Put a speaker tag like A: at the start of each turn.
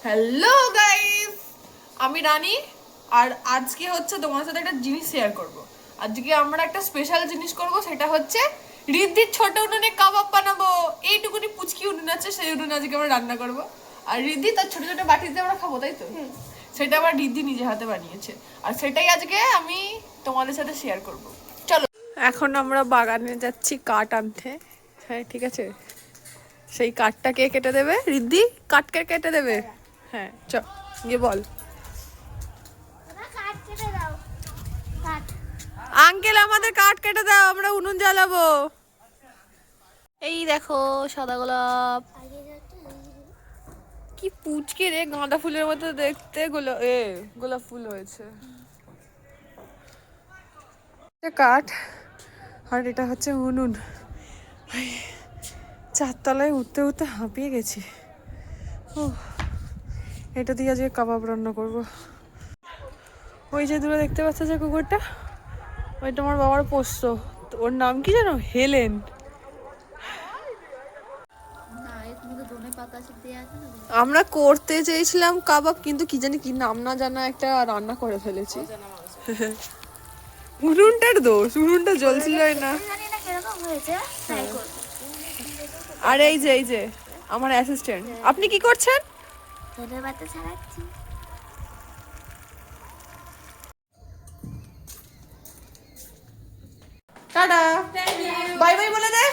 A: Hello guys, আমি রানী। আর আজকে হচ্ছে তোমার সাথে একটা জিনিস শেয়ার করব। আজকে আমরা একটা স্পেশাল জিনিস করব, সেটা হচ্ছে রিদ্ধির ছোট উনুনে কাবাব বানাবো। এইটুকুনি পুচকি উনুন আছে, সেই উনুনে আজকে আমরা রান্না করব। আর রিদ্ধি তার ছোট ছোট বাটিতে আমরা খাবো, তাই তো? সেটা আবার রিদ্ধি নিজে হাতে বানিয়েছে, আর সেটাই আজকে আমি তোমাদের সাথে শেয়ার করব। চলো, এখন আমরা বাগানে যাচ্ছি কাঠ আনতে। হ্যাঁ ঠিক আছে, সেই কাঠটা কে কেটে দেবে? রিদ্ধি কাঠ কে কেটে দেবে? হ্যাঁ চ, গিয়ে বল। আঙ্কেল আমাদের কাঠ কেটে দাও, আমরা উনুন জ্বালাবো। এই দেখো সাদা গোলাপ, কি পুচকে রে, গাঁদা ফুলের মতো দেখতে। গোলাপ ফুল হয়েছে। কাঠ, আর এটা হচ্ছে উনুন। চারতলায় উঠতে উঠতে হাঁপিয়ে গেছি। এটা দিয়ে আজকে কাবাব রান্না করবো। ওই যে দূরে দেখতে পাচ্ছ যে কুকুরটা, ওইটা আমার বাবার পোষ্য। ওর নাম কি জানো? হেলেন। আমরা করতে চেয়েছিলাম কাবাব, কিন্তু কি জানি কি নাম না জানা একটা রান্না করে ফেলেছি। উনুনটার দোষ, উনুনটা জ্বলছিল না। আর এই যে আমার অ্যাসিস্ট্যান্ট, আপনি কি করছেন? টাটা, বাই বাই বলে দে।